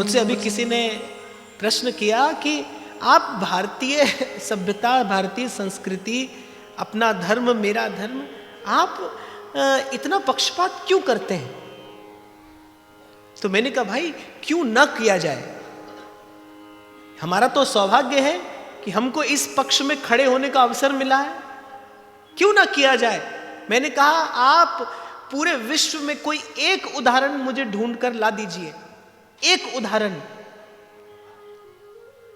मुझसे अभी किसी ने प्रश्न किया कि आप भारतीय सभ्यता, भारतीय संस्कृति, अपना धर्म मेरा धर्म, आप इतना पक्षपात क्यों करते हैं? तो मैंने कहा भाई क्यों न किया जाए, हमारा तो सौभाग्य है कि हमको इस पक्ष में खड़े होने का अवसर मिला है, क्यों ना किया जाए। मैंने कहा आप पूरे विश्व में कोई एक उदाहरण मुझे ढूंढ कर ला दीजिए, एक उदाहरण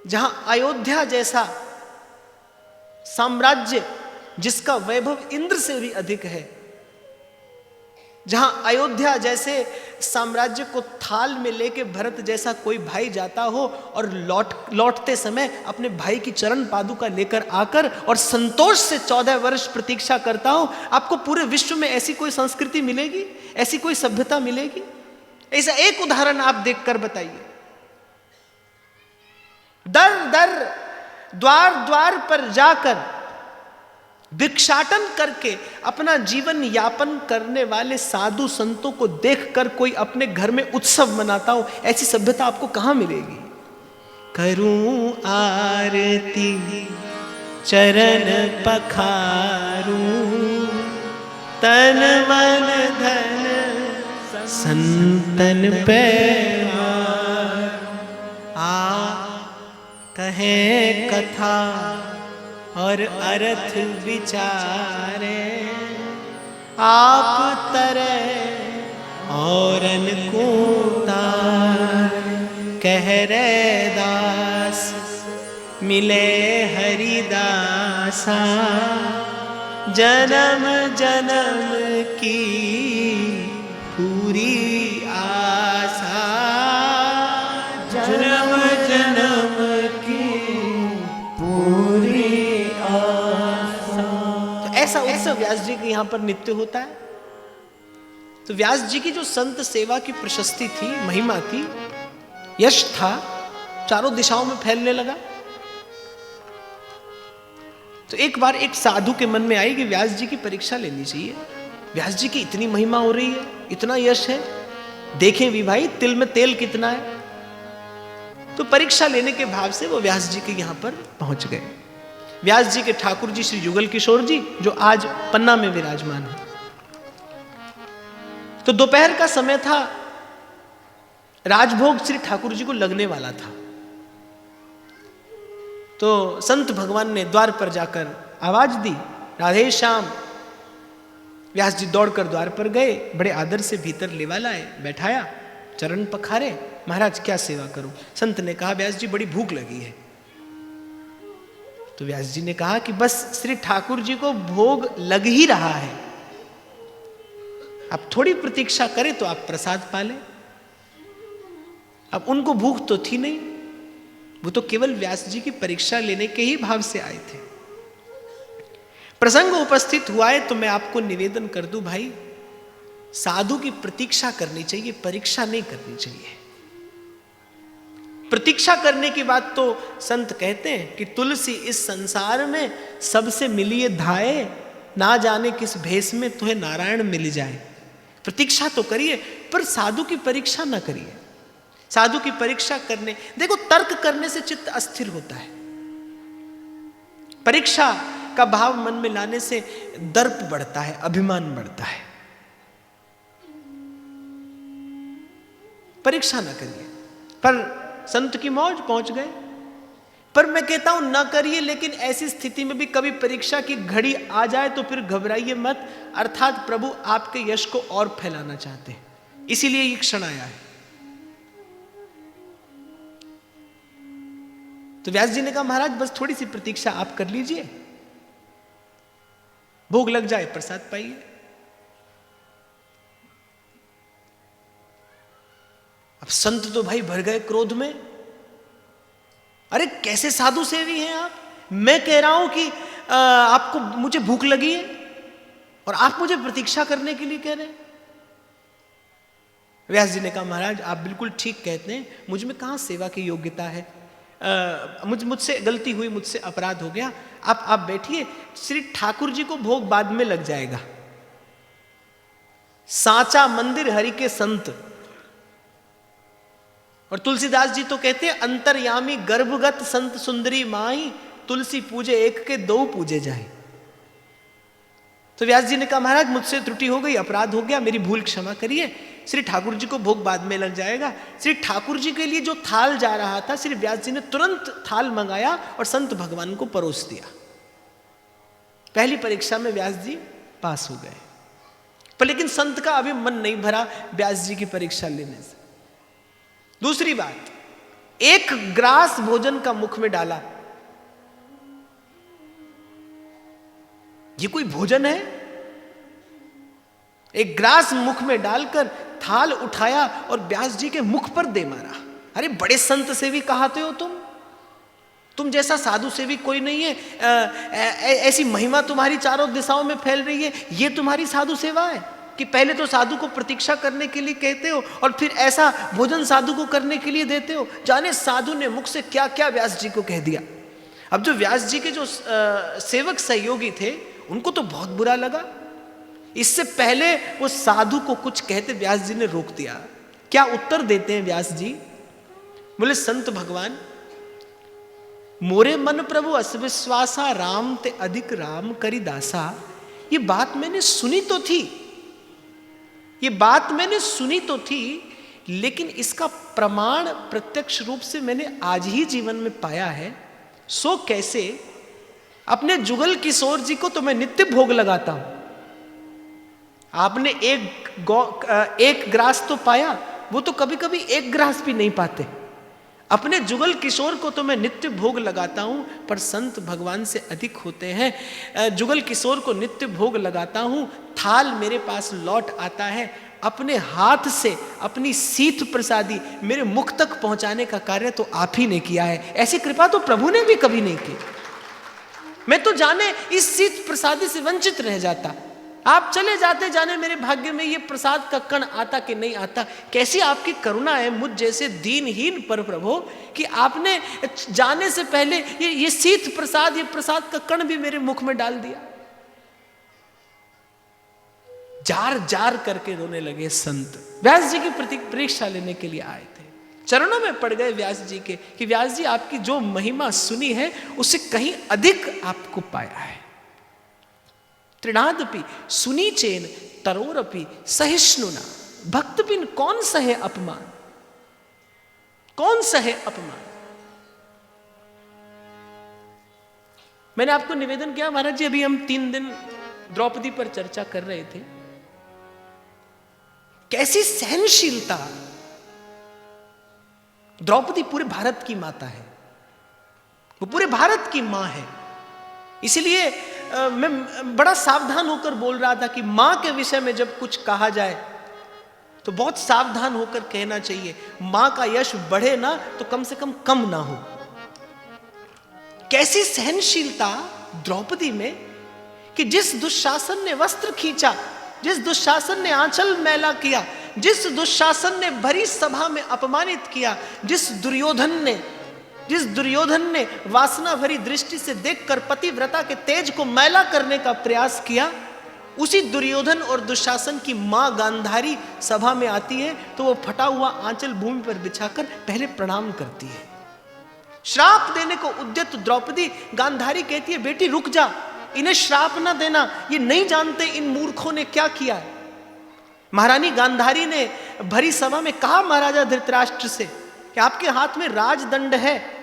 जहां अयोध्या जैसा साम्राज्य जिसका वैभव इंद्र से भी अधिक है, जहां अयोध्या जैसे साम्राज्य को थाल में लेके भरत जैसा कोई भाई जाता हो और लौटते समय अपने भाई की चरण पादुका लेकर आकर और संतोष से 14 वर्ष प्रतीक्षा करता हो, आपको पूरे विश्व में ऐसी कोई संस्कृति मिलेगी, ऐसी कोई सभ्यता मिलेगी? ऐसा एक उदाहरण आप देखकर बताइए। दर दर द्वार द्वार पर जाकर भिक्षाटन करके अपना जीवन यापन करने वाले साधु संतों को देखकर कोई अपने घर में उत्सव मनाता हो, ऐसी सभ्यता आपको कहां मिलेगी? करूं आरती चरण पखारूं, तन मन धन संतन पे कहे कथा और अर्थ विचारे, आप तरह औरन को तार, कह रे दास मिले हरिदासा, जन्म जन्म की पूरी आशा, जन्म जन्म की पूरी आशा। तो ऐसा उत्सव व्यास जी के यहां पर नित्य होता है। तो व्यास जी की जो संत सेवा की प्रशस्ति थी, महिमा थी, यश था, चारों दिशाओं में फैलने लगा। तो एक बार एक साधु के मन में आई कि व्यास जी की परीक्षा लेनी चाहिए, व्यास जी की इतनी महिमा हो रही है, इतना यश है, देखें भी भाई तिल में तेल कितना है। तो परीक्षा लेने के भाव से वो व्यास जी के यहां पर पहुंच गए। व्यास जी के ठाकुर जी श्री युगल किशोर जी, जो आज पन्ना में विराजमान है। तो दोपहर का समय था, राजभोग श्री ठाकुर जी को लगने वाला था। तो संत भगवान ने द्वार पर जाकर आवाज दी, राधे श्याम। व्यास जी दौड़कर द्वार पर गए, बड़े आदर से भीतर लेवा लाए, बैठाया, चरण पखारे, महाराज क्या सेवा करूं? संत ने कहा व्यास जी बड़ी भूख लगी है। तो व्यास जी ने कहा कि बस श्री ठाकुर जी को भोग लग ही रहा है, आप थोड़ी प्रतीक्षा करें तो आप प्रसाद पालें। अब उनको भूख तो थी नहीं, वो तो केवल व्यास जी की परीक्षा लेने के ही भाव से आए थे। प्रसंग उपस्थित हुआ है तो मैं आपको निवेदन कर दूं भाई, साधु की प्रतीक्षा करनी चाहिए, परीक्षा नहीं करनी चाहिए। प्रतीक्षा करने की बात तो संत कहते हैं कि तुलसी इस संसार में सबसे मिलिए धाये, ना जाने किस भेष में तुम्हें नारायण मिल जाए। प्रतीक्षा तो करिए, पर साधु की परीक्षा ना करिए। साधु की परीक्षा करने, देखो तर्क करने से चित्त अस्थिर होता है, परीक्षा का भाव मन में लाने से दर्प बढ़ता है, अभिमान बढ़ता है। परीक्षा ना करिए। पर संत की मौज, पहुंच गए। पर मैं कहता हूं ना करिए, लेकिन ऐसी स्थिति में भी कभी परीक्षा की घड़ी आ जाए तो फिर घबराइए मत, अर्थात प्रभु आपके यश को और फैलाना चाहते हैं, इसीलिए ये क्षण आया है। तो व्यास जी ने कहा महाराज बस थोड़ी सी प्रतीक्षा आप कर लीजिए, भोग लग जाए प्रसाद पाइए। अब संत तो भाई भर गए क्रोध में, अरे कैसे साधु सेवी हैं आप, मैं कह रहा हूं कि आपको मुझे भूख लगी है और आप मुझे प्रतीक्षा करने के लिए कह रहे हैं। व्यास जी ने कहा महाराज आप बिल्कुल ठीक कहते हैं, मुझ में कहां सेवा की योग्यता है, मुझसे गलती हुई, मुझसे अपराध हो गया, आप बैठिए, श्री ठाकुर जी को भोग बाद में लग जाएगा। सांचा मंदिर हरि के संत, और तुलसीदास जी तो कहते हैं अंतर्यामी गर्भगत संत सुंदरी माई, तुलसी पूजे एक के दो पूजे जाए। तो व्यास जी ने कहा महाराज मुझसे त्रुटि हो गई, अपराध हो गया, मेरी भूल क्षमा करिए। श्री ठाकुर जी को भोग बाद में लग जाएगा। श्री ठाकुर जी के लिए जो थाल जा रहा था, श्री व्यास जी ने तुरंत थाल मंगाया और संत भगवान को परोस दिया। पहली परीक्षा में व्यास जी पास हो गए, पर लेकिन संत का अभी मन नहीं भरा व्यास जी की परीक्षा लेने से। दूसरी बात, एक ग्रास भोजन का मुख में डाला, ये कोई भोजन है? एक ग्रास मुख में डालकर थाल उठाया और व्यास जी के मुख पर दे मारा। अरे बड़े संत सेवी कहाते हो तुम जैसा साधु सेवी कोई नहीं है, ऐसी महिमा तुम्हारी चारों दिशाओं में फैल रही है, ये तुम्हारी साधु सेवा है कि पहले तो साधु को प्रतीक्षा करने के लिए कहते हो और फिर ऐसा भोजन साधु को करने के लिए देते हो। जाने साधु ने मुख से क्या क्या व्यास जी को कह दिया। अब जो व्यास जी के जो सेवक सहयोगी थे उनको तो बहुत बुरा लगा। इससे पहले वो साधु को कुछ कहते व्यास जी ने रोक दिया। क्या उत्तर देते हैं व्यास जी? बोले संत भगवान, मोरे मन प्रभु असविश्वासा, राम ते अधिक राम करी दासा। ये बात मैंने सुनी तो थी, ये बात मैंने सुनी तो थी, लेकिन इसका प्रमाण प्रत्यक्ष रूप से मैंने आज ही जीवन में पाया है। सो कैसे? अपने जुगल किशोर जी को तो मैं नित्य भोग लगाता हूं। आपने एक ग्रास तो पाया, वो तो कभी कभी एक ग्रास भी नहीं पाते। अपने जुगल किशोर को तो मैं नित्य भोग लगाता हूं, पर संत भगवान से अधिक होते हैं। जुगल किशोर को नित्य भोग लगाता हूं, थाल मेरे पास लौट आता है, अपने हाथ से अपनी सीत प्रसादी मेरे मुख तक पहुंचाने का कार्य तो आप ही ने किया है। ऐसी कृपा तो प्रभु ने भी कभी नहीं की। मैं तो जाने इस सीत प्रसादी से वंचित रह जाता। आप चले जाते, जाने मेरे भाग्य में ये प्रसाद का कण आता कि नहीं आता। कैसी आपकी करुणा है मुझ जैसे दीनहीन पर प्रभु, कि आपने जाने से पहले ये शीत प्रसाद, ये प्रसाद का कण भी मेरे मुख में डाल दिया। जार जार करके रोने लगे संत। व्यास जी की परीक्षा लेने के लिए आए थे, चरणों में पड़ गए व्यास जी के कि व्यास जी आपकी जो महिमा सुनी है उससे कहीं अधिक आपको पाया है। त्रिनादपि सुनी चेन तरोरपि सहिष्णुना, भक्त बिन कौन सहे अपमान, कौन सहे अपमान। मैंने आपको निवेदन किया महाराज जी, अभी हम 3 दिन द्रौपदी पर चर्चा कर रहे थे। कैसी सहनशीलता। द्रौपदी पूरे भारत की माता है, वो पूरे भारत की मां है। इसलिए मैं बड़ा सावधान होकर बोल रहा था कि मां के विषय में जब कुछ कहा जाए तो बहुत सावधान होकर कहना चाहिए। मां का यश बढ़े ना तो कम से कम ना हो। कैसी सहनशीलता द्रौपदी में कि जिस दुशासन ने वस्त्र खींचा, जिस दुशासन ने आंचल मैला किया, जिस दुशासन ने भरी सभा में अपमानित किया, जिस दुर्योधन ने वासना भरी दृष्टि से देखकर पतिव्रता के तेज को मैला करने का प्रयास किया, उसी दुर्योधन और दुशासन की मां गांधारी सभा में आती है तो वो फटा हुआ आंचल भूमि पर बिछाकर पहले प्रणाम करती है। श्राप देने को उद्यत द्रौपदी गांधारी कहती है, बेटी रुक जा, इन्हें श्राप ना देना, ये नहीं जानते इन मूर्खों ने क्या किया है। महारानी गांधारी ने भरी सभा में कहा महाराजा धृतराष्ट्र से कि आपके हाथ में राजदंड है,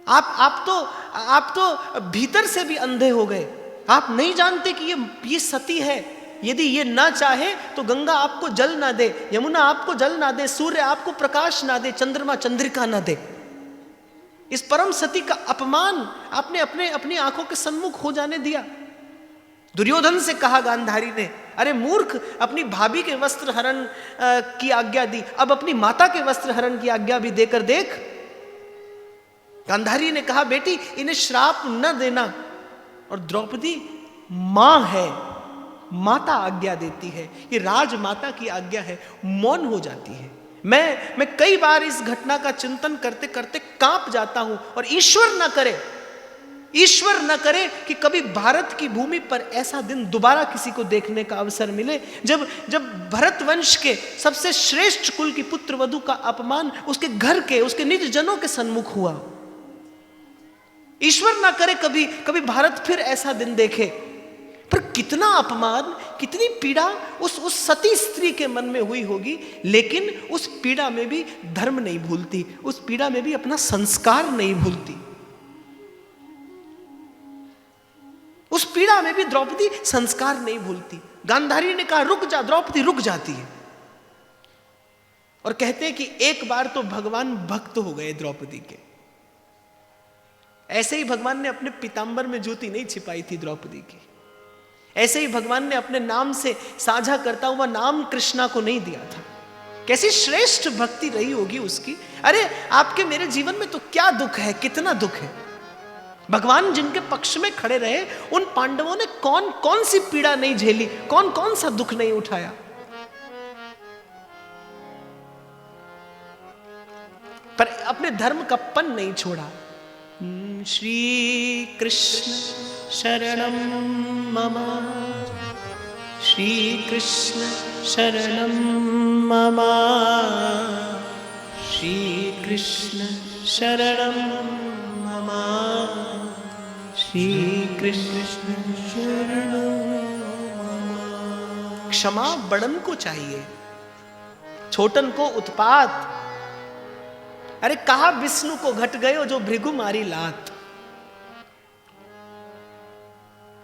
आप तो भीतर से भी अंधे हो गए। आप नहीं जानते कि ये सती है। यदि ये ना चाहे तो गंगा आपको जल ना दे, यमुना आपको जल ना दे, सूर्य आपको प्रकाश ना दे, चंद्रमा चंद्रिका ना दे। इस परम सती का अपमान आपने अपनी आंखों के सन्मुख हो जाने दिया। दुर्योधन से कहा गांधारी ने, अरे मूर्ख, अपनी भाभी के वस्त्र हरण की आज्ञा दी, अब अपनी माता के वस्त्र हरण की आज्ञा भी देकर देख। गांधारी ने कहा, बेटी इन्हें श्राप न देना। और द्रौपदी मां है, माता आज्ञा देती है, ये राजमाता की आज्ञा है, मौन हो जाती है। मैं कई बार इस घटना का चिंतन करते करते कांप जाता हूं। और ईश्वर ना करे, ईश्वर न करे कि कभी भारत की भूमि पर ऐसा दिन दोबारा किसी को देखने का अवसर मिले जब जब भरत वंश के सबसे श्रेष्ठ कुल की पुत्र वधू का अपमान उसके घर के, उसके निज जनों के सन्मुख हुआ। ईश्वर ना करे कभी कभी भारत फिर ऐसा दिन देखे। पर कितना अपमान, कितनी पीड़ा उस सती स्त्री के मन में हुई होगी, लेकिन उस पीड़ा में भी धर्म नहीं भूलती, उस पीड़ा में भी अपना संस्कार नहीं भूलती, उस पीड़ा में भी द्रौपदी संस्कार नहीं भूलती। गांधारी ने कहा रुक जा, द्रौपदी रुक जाती है और कहते हैं कि एक बार तो भगवान भक्त हो गए द्रौपदी के। ऐसे ही भगवान ने अपने पीतांबर में ज्योति नहीं छिपाई थी द्रौपदी की, ऐसे ही भगवान ने अपने नाम से साझा करता हुआ नाम कृष्णा को नहीं दिया था। कैसी श्रेष्ठ भक्ति रही होगी उसकी। अरे आपके मेरे जीवन में तो क्या दुख है, कितना दुख है। भगवान जिनके पक्ष में खड़े रहे, उन पांडवों ने कौन कौन सी पीड़ा नहीं झेली, कौन कौन सा दुख नहीं उठाया। पर अपने धर्म का पन नहीं छोड़ा। श्री कृष्ण शरणम मम, श्री कृष्ण शरणम मम, श्री कृष्ण शरणम मम, श्री कृष्ण शरणम मम। क्षमा बड़न को चाहिए, छोटन को उत्पात। अरे कहा विष्णु को घट गयो जो भृगु मारी लात।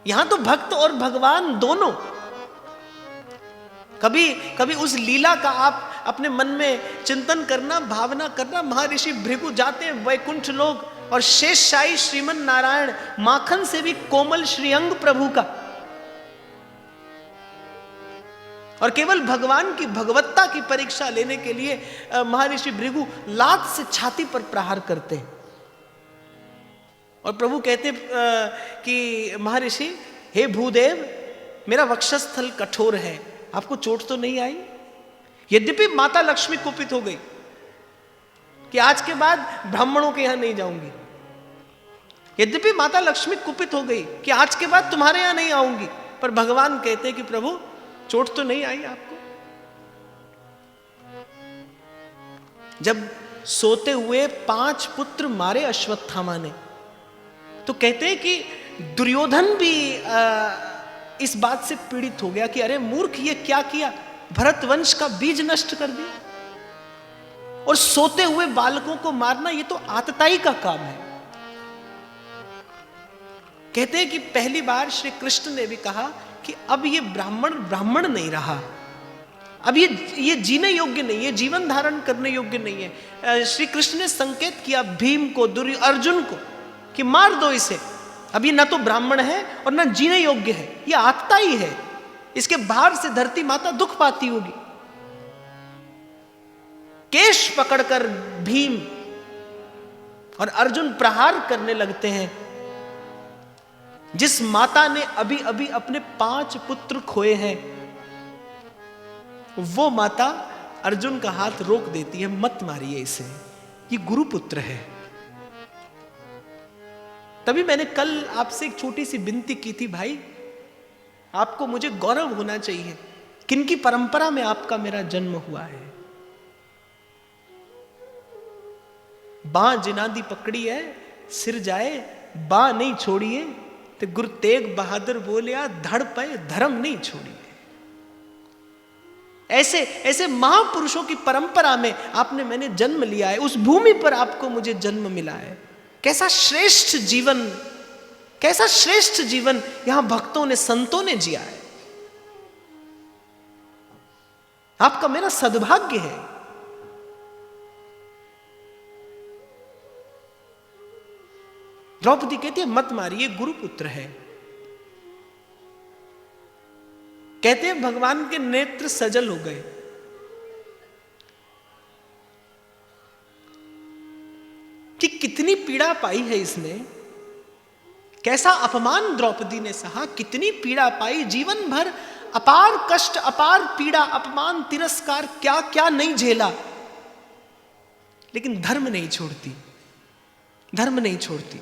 यहां तो भक्त और भगवान दोनों। कभी कभी उस लीला का आप अपने मन में चिंतन करना, भावना करना। महर्षि भृगु जाते हैं वैकुंठ लोक और शेषशाही श्रीमन नारायण, माखन से भी कोमल श्रीअंग प्रभु का, और केवल भगवान की भगवत्ता की परीक्षा लेने के लिए महर्षि भृगु लात से छाती पर प्रहार करते हैं। और प्रभु कहते कि महर्षि, हे भूदेव, मेरा वक्षस्थल कठोर है, आपको चोट तो नहीं आई? यद्यपि माता लक्ष्मी कुपित हो गई कि आज के बाद ब्राह्मणों के यहां नहीं जाऊंगी, यद्यपि माता लक्ष्मी कुपित हो गई कि आज के बाद तुम्हारे यहां नहीं आऊंगी, पर भगवान कहते हैं कि प्रभु चोट तो नहीं आई आपको? जब सोते हुए 5 पुत्र मारे अश्वत्थामा ने, तो कहते हैं कि दुर्योधन भी इस बात से पीड़ित हो गया कि अरे मूर्ख, ये क्या किया, भरत वंश का बीज नष्ट कर दिया। और सोते हुए बालकों को मारना, ये तो आतताई का काम है। कहते हैं कि पहली बार श्री कृष्ण ने भी कहा कि अब ये ब्राह्मण नहीं रहा, अब ये जीने योग्य नहीं है, जीवन धारण करने योग्य नहीं है। श्री कृष्ण ने संकेत किया भीम को, अर्जुन को कि मार दो इसे, अब ये ना तो ब्राह्मण है और ना जीने योग्य है, ये आत्ता ही है, इसके भार से धरती माता दुख पाती होगी। केश पकड़कर भीम और अर्जुन प्रहार करने लगते हैं। जिस माता ने अभी अभी अपने 5 पुत्र खोए हैं, वो माता अर्जुन का हाथ रोक देती है, मत मारिए इसे, ये गुरुपुत्र है। तभी मैंने कल आपसे एक छोटी सी विनती की थी, भाई आपको मुझे गौरव होना चाहिए, किनकी परंपरा में आपका मेरा जन्म हुआ है। बां जिनादी पकड़ी है, सिर जाए बां नहीं छोड़िए, तो गुरु तेग बहादुर बोलिया, धड़ पे धर्म नहीं छोड़िए। ऐसे ऐसे महापुरुषों की परंपरा में आपने मैंने जन्म लिया है, उस भूमि पर आपको मुझे जन्म मिला है। कैसा श्रेष्ठ जीवन, कैसा श्रेष्ठ जीवन यहां भक्तों ने, संतों ने जिया है। आपका मेरा सद्भाग्य है। द्रौपदी कहती है मत मारिए, गुरुपुत्र है। कहते हैं भगवान के नेत्र सजल हो गए। कि कितनी पीड़ा पाई है इसने, कैसा अपमान द्रौपदी ने सहा, कितनी पीड़ा पाई जीवन भर, अपार कष्ट, अपार पीड़ा, अपमान, तिरस्कार, क्या क्या नहीं झेला, लेकिन धर्म नहीं छोड़ती, धर्म नहीं छोड़ती।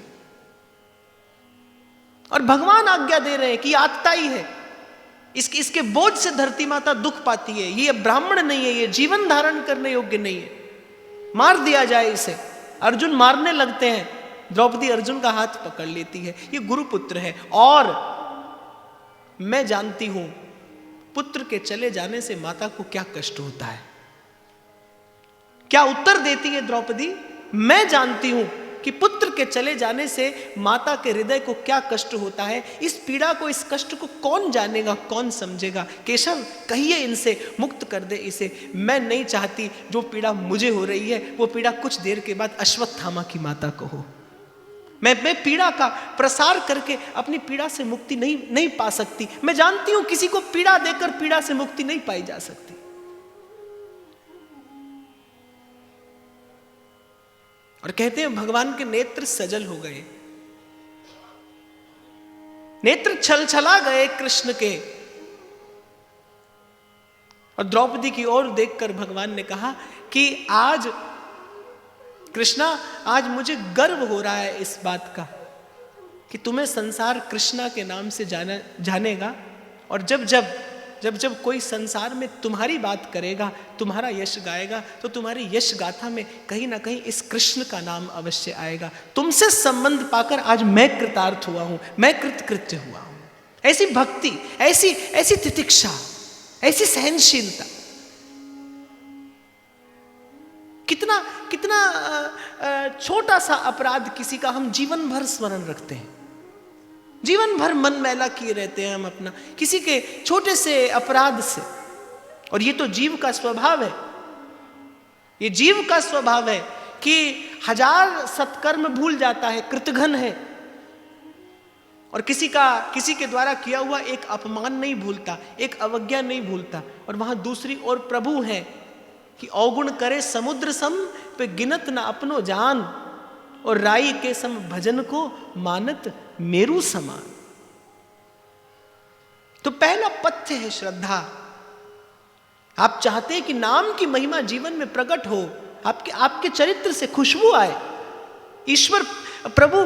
और भगवान आज्ञा दे रहे हैं कि आतताई है, इसके बोझ से धरती माता दुख पाती है, ये ब्राह्मण नहीं है, ये जीवन धारण करने योग्य नहीं है, मार दिया जाए इसे। अर्जुन मारने लगते हैं, द्रौपदी अर्जुन का हाथ पकड़ लेती है, ये गुरुपुत्र है और मैं जानती हूं पुत्र के चले जाने से माता को क्या कष्ट होता है। क्या उत्तर देती है द्रौपदी, मैं जानती हूं कि पुत्र के चले जाने से माता के हृदय को क्या कष्ट होता है। इस पीड़ा को, इस कष्ट को कौन जानेगा, कौन समझेगा। केशव कहिए इनसे, मुक्त कर दे इसे। मैं नहीं चाहती जो पीड़ा मुझे हो रही है वो पीड़ा कुछ देर के बाद अश्वत्थामा की माता को हो। मैं पीड़ा का प्रसार करके अपनी पीड़ा से मुक्ति नहीं पा सकती। मैं जानती हूं किसी को पीड़ा देकर पीड़ा से मुक्ति नहीं पाई जा सकती। और कहते हैं भगवान के नेत्र सजल हो गए, नेत्र छलछला गए कृष्ण के। और द्रौपदी की ओर देखकर भगवान ने कहा कि आज कृष्णा, आज मुझे गर्व हो रहा है इस बात का कि तुम्हें संसार कृष्णा के नाम से जानेगा। और जब कोई संसार में तुम्हारी बात करेगा, तुम्हारा यश गाएगा, तो तुम्हारी यश गाथा में कहीं ना कहीं इस कृष्ण का नाम अवश्य आएगा। तुमसे संबंध पाकर आज मैं कृतार्थ हुआ हूं, मैं कृतकृत्य हुआ हूं। ऐसी भक्ति, ऐसी तितिक्षा, ऐसी सहनशीलता, कितना छोटा सा अपराध किसी का हम जीवन भर स्मरण रखते हैं, जीवन भर मन मैला किए रहते हैं हम अपना किसी के छोटे से अपराध से। और ये तो जीव का स्वभाव है, ये जीव का स्वभाव है कि 1000 सत्कर्म भूल जाता है, कृतघ्न है, और किसी के द्वारा किया हुआ एक अपमान नहीं भूलता, एक अवज्ञा नहीं भूलता। और वहां दूसरी ओर प्रभु है कि अवगुण करे समुद्र सम पे गिनत न अपनो जान, और राई के सम भजन को मानत मेरू समान। तो पहला पथ्य है श्रद्धा। आप चाहते हैं कि नाम की महिमा जीवन में प्रकट हो, आपके चरित्र से खुशबू आए, ईश्वर प्रभु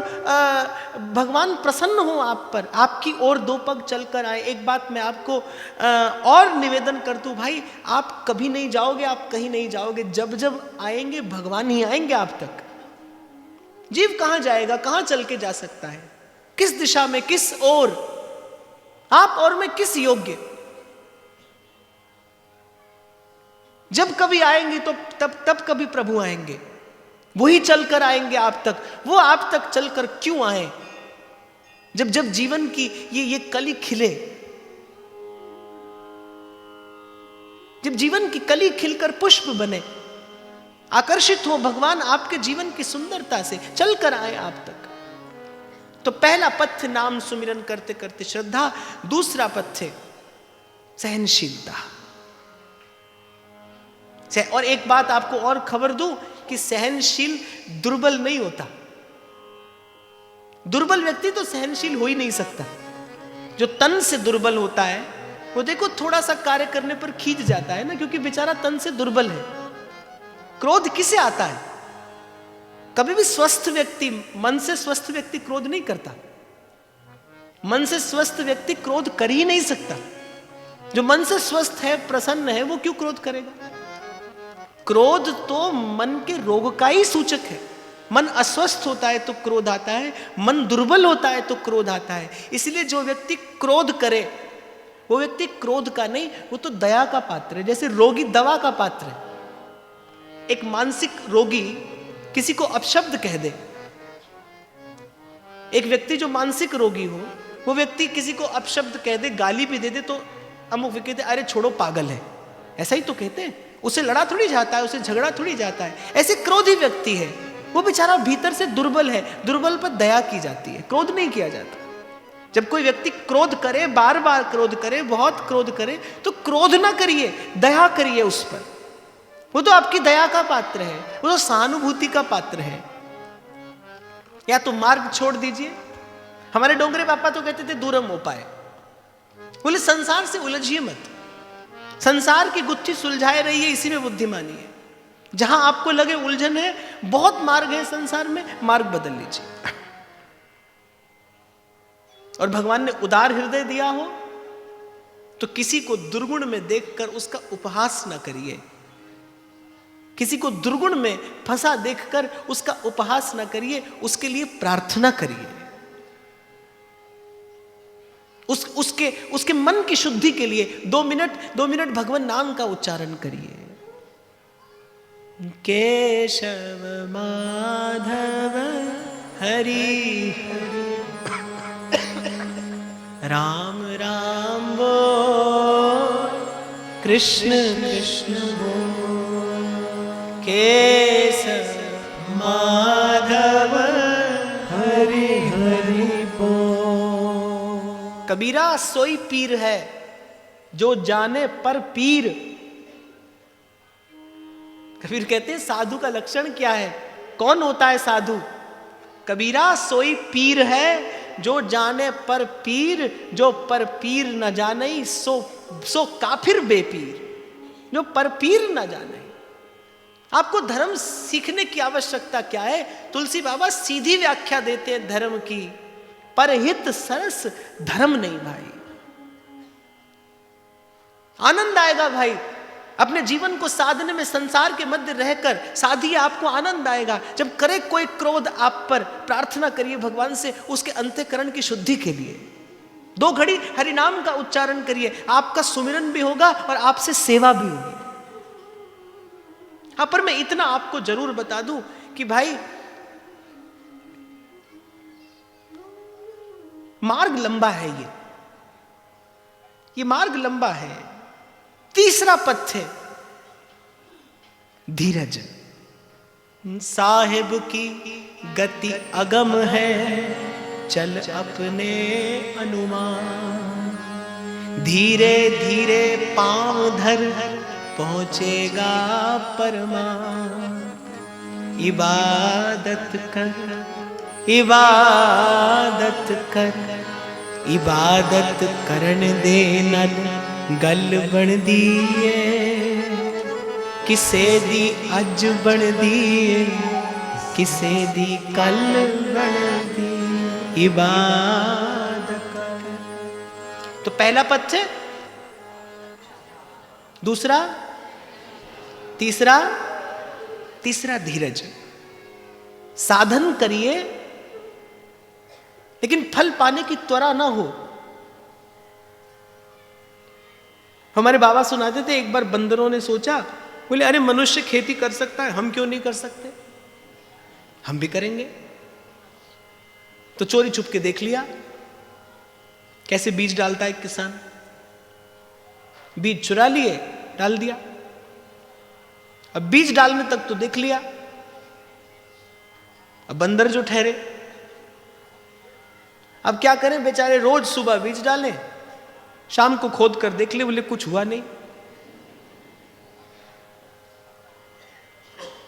भगवान प्रसन्न हो आप पर, आपकी ओर 2 पग चलकर आए। एक बात मैं आपको और निवेदन कर दूं भाई, आप कभी नहीं जाओगे, आप कहीं नहीं जाओगे, जब आएंगे भगवान ही आएंगे आप तक। जीव कहां जाएगा, कहां चल के जा सकता है, किस दिशा में, किस ओर, आप और मैं किस योग्य। जब कभी आएंगे तो तब कभी प्रभु आएंगे, वही चलकर आएंगे आप तक। वो आप तक चलकर क्यों आए, जब जीवन की ये कली खिले, जब जीवन की कली खिलकर पुष्प बने, आकर्षित हो भगवान आपके जीवन की सुंदरता से, चलकर आए आप तक। तो पहला पथ्य नाम सुमिरन करते करते श्रद्धा, दूसरा पथ्य सहनशीलता। और एक बात आपको और खबर दूं कि सहनशील दुर्बल नहीं होता। दुर्बल व्यक्ति तो सहनशील हो ही नहीं सकता। जो तन से दुर्बल होता है वो देखो थोड़ा सा कार्य करने पर खींच जाता है ना, क्योंकि बेचारा तन से दुर्बल है। क्रोध किसे आता है? कभी भी स्वस्थ व्यक्ति, मन से स्वस्थ व्यक्ति क्रोध नहीं करता। मन से स्वस्थ व्यक्ति क्रोध कर ही नहीं सकता। जो मन से स्वस्थ है, प्रसन्न है, वो क्यों क्रोध करेगा? क्रोध तो मन के रोग का ही सूचक है। मन अस्वस्थ होता है तो क्रोध आता है, मन दुर्बल होता है तो क्रोध आता है। इसलिए जो व्यक्ति क्रोध करे वो व्यक्ति क्रोध का नहीं, वो तो दया का पात्र है। जैसे रोगी दवा का पात्र है। एक मानसिक रोगी किसी को अपशब्द कह दे, एक व्यक्ति जो मानसिक रोगी हो वो व्यक्ति किसी को अपशब्द कह दे, गाली भी दे दे, तो अमुक व्यक्ति कहते अरे छोड़ो पागल है, ऐसा ही तो कहते हैं। उसे लड़ा थोड़ी जाता है, उसे झगड़ा थोड़ी जाता है। ऐसे क्रोधी व्यक्ति है, वो बेचारा भीतर से दुर्बल है, दुर्बल पर दया की जाती है, क्रोध नहीं किया जाता। जब कोई व्यक्ति क्रोध करे, बार बार क्रोध करे, बहुत क्रोध करे, तो क्रोध ना करिए, दया करिए उस पर। वो तो आपकी दया का पात्र है, वो तो सहानुभूति का पात्र है। या तो मार्ग छोड़ दीजिए। हमारे डोंगरे पापा तो कहते थे दूरम उपाय, बोले संसार से उलझिए मत, संसार की गुत्थी सुलझाए रहिए, इसी में बुद्धिमानी है। जहां आपको लगे उलझन है, बहुत मार्ग है संसार में, मार्ग बदल लीजिए। और भगवान ने उदार हृदय दिया हो तो किसी को दुर्गुण में देखकर उसका उपहास न करिए, किसी को दुर्गुण में फंसा देखकर उसका उपहास न करिए, उसके लिए प्रार्थना करिए, उसके मन की शुद्धि के लिए 2 मिनट भगवान नाम का उच्चारण करिए। केशव माधव हरि हरि राम राम बोल कृष्ण कृष्ण बोल, केशव माधव हरि हरि बोल। कबीरा सोई पीर है जो जाने पर पीर। कबीर कहते हैं साधु का लक्षण क्या है? कौन होता है साधु? कबीरा सोई पीर है जो जाने पर पीर, जो पर पीर न जाने सो काफिर बेपीर। जो पर पीर न जाने। आपको धर्म सीखने की आवश्यकता क्या है? तुलसी बाबा सीधी व्याख्या देते हैं धर्म की, परहित सरस धर्म नहीं भाई। आनंद आएगा भाई अपने जीवन को साधने में, संसार के मध्य रहकर साधिए, आपको आनंद आएगा। जब करे कोई क्रोध आप पर, प्रार्थना करिए भगवान से उसके अंतःकरण की शुद्धि के लिए। 2 घड़ी हरि नाम का उच्चारण करिए, आपका सुमिरन भी होगा और आपसे सेवा भी होगी। हाँ, पर मैं इतना आपको जरूर बता दूं कि भाई मार्ग लंबा है, ये मार्ग लंबा है। तीसरा पथ है धीरज। साहिब की गति अगम है, चल अपने अनुमान। धीरे धीरे पांव धर पहुंचेगा परमान। इबादत कर, इबादत कर, इबादत करन दे नर गल बन दिए। किसे दी अज बन दिए, किसे दी कल बन दी। इबादत कर। तो पहला पथ है, दूसरा, तीसरा धीरज। साधन करिए लेकिन फल पाने की त्वरा ना हो। हमारे बाबा सुनाते थे, एक बार बंदरों ने सोचा, बोले अरे मनुष्य खेती कर सकता है, हम क्यों नहीं कर सकते, हम भी करेंगे। तो चोरी छुप के देख लिया कैसे बीज डालता है एक किसान। बीज चुरा लिए, डाल दिया। अब बीज डालने तक तो देख लिया, अब बंदर जो ठहरे, अब क्या करें बेचारे, रोज सुबह बीज डालें, शाम को खोद कर देख ले, बोले कुछ हुआ नहीं।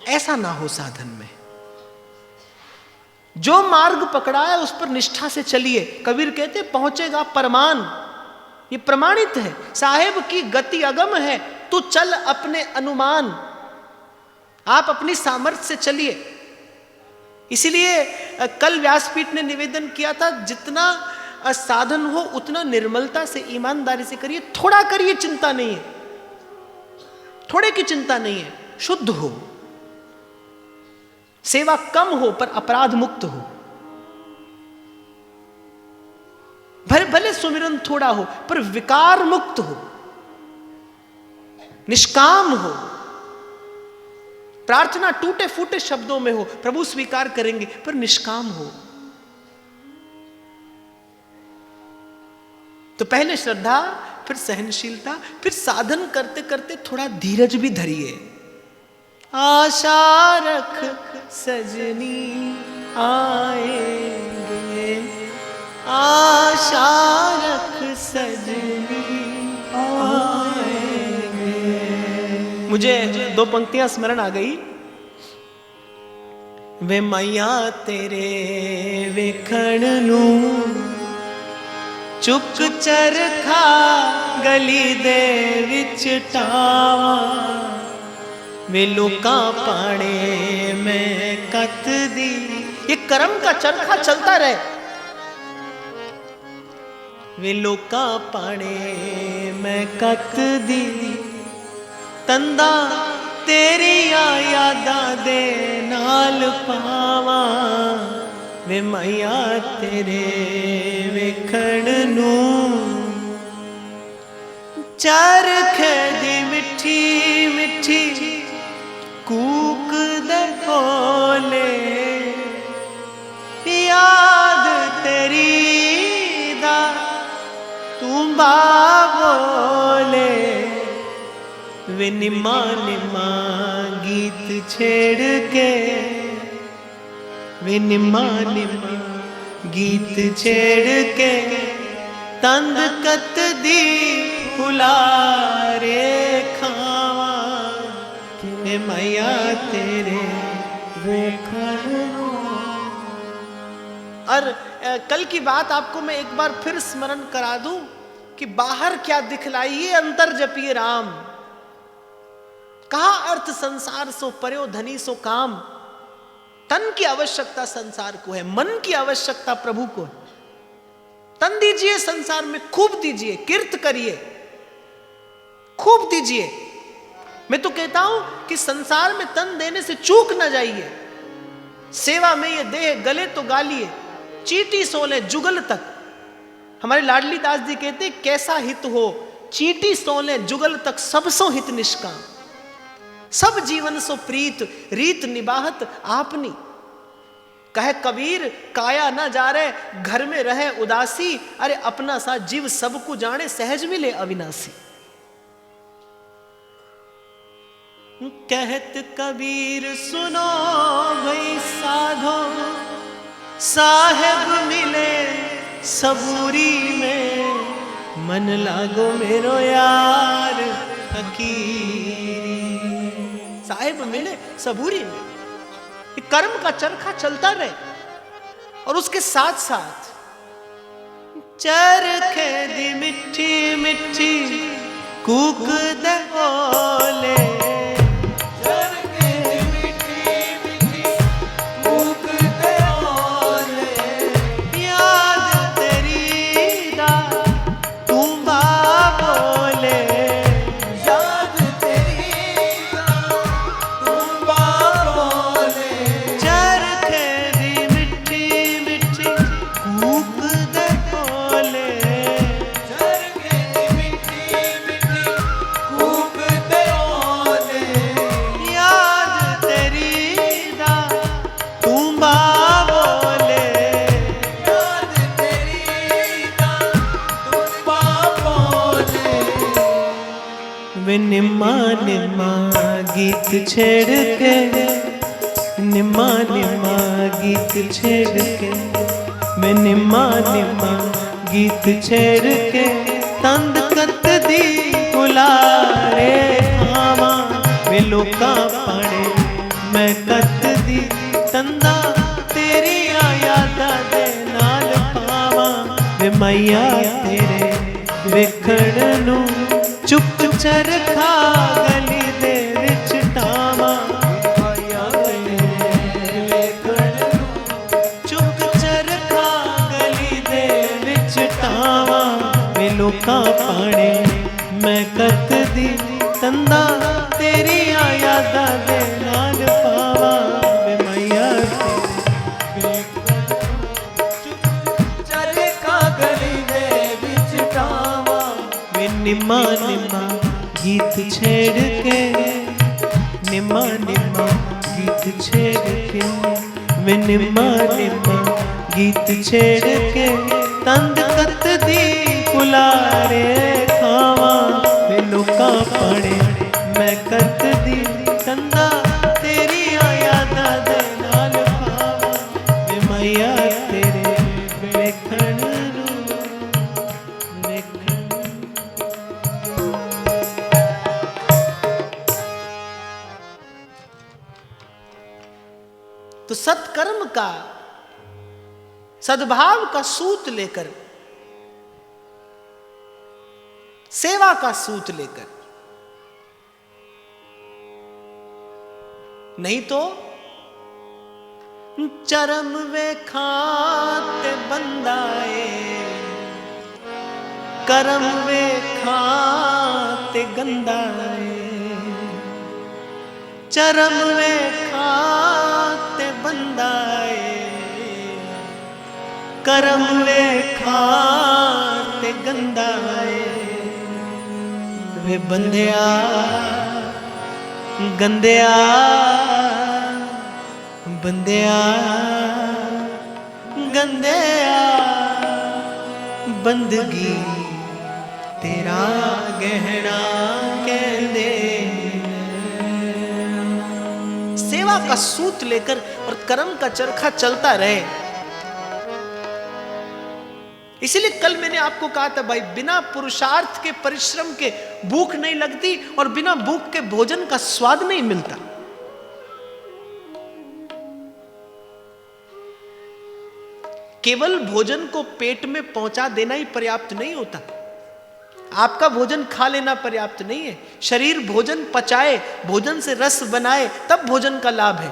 ऐसा ना हो साधन में। जो मार्ग पकड़ा है उस पर निष्ठा से चलिए। कबीर कहते पहुंचेगा परमान, ये प्रमाणित है। साहेब की गति अगम है, तू चल अपने अनुमान। आप अपनी सामर्थ्य से चलिए। इसीलिए कल व्यासपीठ ने निवेदन किया था, जितना साधन हो उतना निर्मलता से, ईमानदारी से करिए। थोड़ा करिए, चिंता नहीं है, थोड़े की चिंता नहीं है। शुद्ध हो, सेवा कम हो पर अपराध मुक्त हो। भले सुमिरन थोड़ा हो पर विकार मुक्त हो, निष्काम हो। प्रार्थना टूटे फूटे शब्दों में हो, प्रभु स्वीकार करेंगे, पर निष्काम हो। तो पहले श्रद्धा, फिर सहनशीलता, फिर साधन करते करते थोड़ा धीरज भी धरिए। आशा रख सजनी आएंगे, आशा रख सजनी आएंगे। मुझे 2 पंक्तियां स्मरण आ गई। वे मैया तेरे वेखण नू चुक चरखा गली दे विच टावा। वे लोका पाने में कत दी। ये कर्म का चरखा चलता रहे। वे लोका पाने मैं कत दी तंदा तेरिया यादा दे नाल पावा वे मैया तेरे वेखण नू चरखे दी मिठी मिठी कूक दे बोले याद तेरी दा तू बोले वे निमा निमा गीत छेड़ के वे निमा निमा गीत छेड़ के तंद कत दी फुलारे खावा के मैया तेरे वेखण। और कल की बात आपको मैं एक बार फिर स्मरण करा दूं कि बाहर क्या दिखलाइए अंतर जपिए राम, कहा अर्थ संसार सो पर्यो धनी सो काम। तन की आवश्यकता संसार को है, मन की आवश्यकता प्रभु को है। तन दीजिए संसार में, खूब दीजिए, कीर्त करिए, खूब दीजिए। मैं तो कहता हूं कि संसार में तन देने से चूक न जाइए। सेवा में ये देह गले तो गालिए, चीटी सोले जुगल तक। हमारे लाडली दास जी कहते कैसा हित हो चीटी सोले जुगल तक, सब सो हित निष्काम। सब जीवन सो प्रीत रीत निबाहत आपनी। कहे कबीर काया ना जा रहे घर में रहे उदासी, अरे अपना सा जीव सबको जाने सहज मिले अविनाशी। कहत कबीर सुनो भाई साधो साहेब मिले सबूरी में, मन लागो मेरो यार फकीरी। साहेब मिले सबूरी में, कर्म का चरखा चलता रहे और उसके साथ साथ चरखे दी मिठी मिठी कूक दे बोले, चरखे दी मिठी मिठी कूक दे बोले, याद तेरी दा तू बोले, याद तेरी दा तू बोले, चरखे दी मिठी मिठी कूक दे बोले, चरखे दी मिठी मिठी कूक दे बोले, याद तेरी दा तू बोले, याद तेरी दा तू बोले। वे निम्मा निम्मा गीत छेड़ के, निम्मा निम्मा गीत छेड़ के, वे निम्मा निम्मा गीत छेड़ के तंद कत दी गुलारे खावा वे लोका पाने मैं कत दी तंदा तेरी यादा दे नाल पावा वे मैया तेरे वेखण नू चुप चरखा गली दे विच टावा, मैया तेरे वेखण नू चुप चरखा गली दे विच टावा वे लोका पाने मैं कत दी तंदा तेरी यादा दे नाल पावा वे मैया तेरे चरखा गली दे विच टावा वे निम्मा निम्मा गीत छेड़ के, निम्मा निम्मा गीत छेड़ के, वे निम्मा निम्मा गीत छेड़ के तंद कत दी कुलारे खावा वे लोका पाने मैं कत दी तंदा तेरी यादा दे नाल पावा वे मैया तेरे वेखण नू वेखण। तो सत्कर्म का सद्भाव का सूत लेकर, सेवा का सूत लेकर, नहीं तो चरम वे खाते बंदाए करम वे खाते गंदाए, चरम वे खाते बंदाए, करम वे खाते गंदाए, वे बंदिया गंदिया बंदिया गंदिया, बंदगी तेरा गहना कहंदे। सेवा का सूत लेकर और कर्म का चरखा चलता रहे। इसीलिए कल मैंने आपको कहा था भाई, बिना पुरुषार्थ के, परिश्रम के भूख नहीं लगती और बिना भूख के भोजन का स्वाद नहीं मिलता। केवल भोजन को पेट में पहुंचा देना ही पर्याप्त नहीं होता। आपका भोजन खा लेना पर्याप्त नहीं है। शरीर भोजन पचाए, भोजन से रस बनाए, तब भोजन का लाभ है,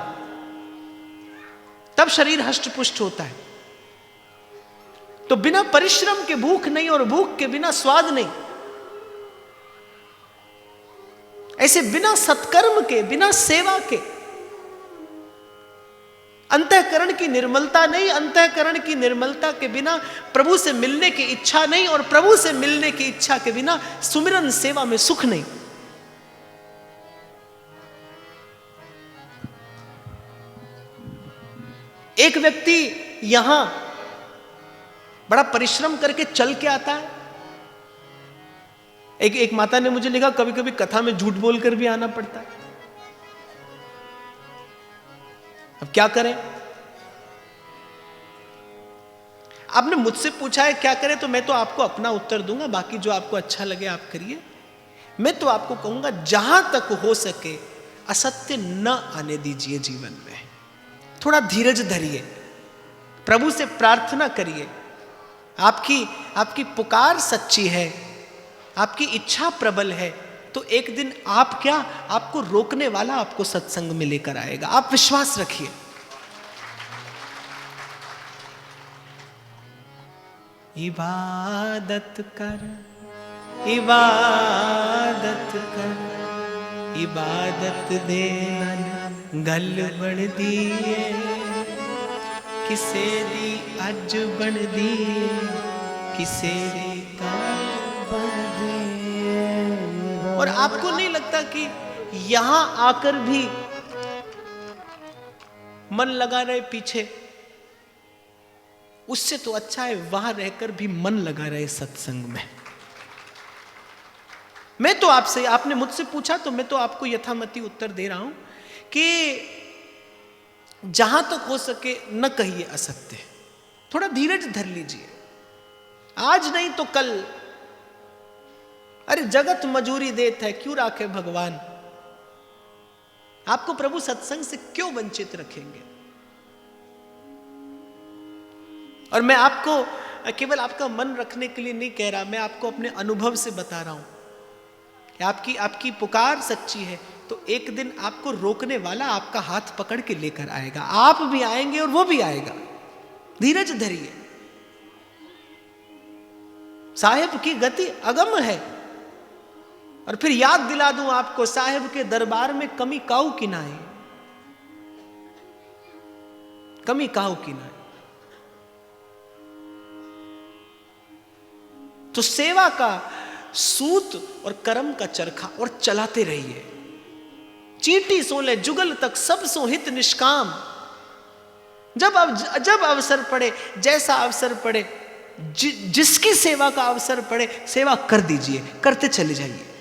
तब शरीर हष्ट-पुष्ट होता है। तो बिना परिश्रम के भूख नहीं और भूख के बिना स्वाद नहीं। ऐसे बिना सत्कर्म के, बिना सेवा के अंतःकरण की निर्मलता नहीं। अंतःकरण की निर्मलता के बिना प्रभु से मिलने की इच्छा नहीं, और प्रभु से मिलने की इच्छा के बिना सुमिरन सेवा में सुख नहीं। एक व्यक्ति यहां बड़ा परिश्रम करके चल के आता है। एक माता ने मुझे लिखा, कभी कभी कथा में झूठ बोलकर भी आना पड़ता है। अब क्या करें? आपने मुझसे पूछा है क्या करें, तो मैं तो आपको अपना उत्तर दूंगा, बाकी जो आपको अच्छा लगे आप करिए। मैं तो आपको कहूंगा, जहां तक हो सके असत्य न आने दीजिए जीवन में। थोड़ा धीरज धरिए, प्रभु से प्रार्थना करिए। आपकी पुकार सच्ची है, आपकी इच्छा प्रबल है, तो एक दिन आप क्या, आपको रोकने वाला आपको सत्संग में लेकर आएगा। आप विश्वास रखिए। इबादत कर, इबादत कर, इबादत दे गल बन दिए, किसे दी अज बन दी, किसे दी कल बन दी। और आपको नहीं लगता कि यहां आकर भी मन लगा रहे पीछे, उससे तो अच्छा है वहां रहकर भी मन लगा रहे सत्संग में। मैं तो आपसे, आपने मुझसे पूछा तो मैं तो आपको यथामति उत्तर दे रहा हूं कि जहां तक हो सके न कहिए असत्य। थोड़ा धीरज धर लीजिए, आज नहीं तो कल। अरे जगत मजूरी देत है, क्यों राखे भगवान। आपको प्रभु सत्संग से क्यों वंचित रखेंगे। और मैं आपको केवल आपका मन रखने के लिए नहीं कह रहा, मैं आपको अपने अनुभव से बता रहा हूं कि आपकी पुकार सच्ची है तो एक दिन आपको रोकने वाला आपका हाथ पकड़ के लेकर आएगा। आप भी आएंगे और वो भी आएगा। धीरज धरिए। साहिब की गति अगम है। और फिर याद दिला दूं आपको, साहिब के दरबार में कमी काऊ की ना है, कमी काऊ की ना है। तो सेवा का सूत और कर्म का चरखा और चलाते रहिए। चींटी सो ले जुगल तक सब सो हित निष्काम। जब अवसर पड़े, जैसा अवसर पड़े, जिसकी सेवा का अवसर पड़े, सेवा कर दीजिए, करते चले जाइए।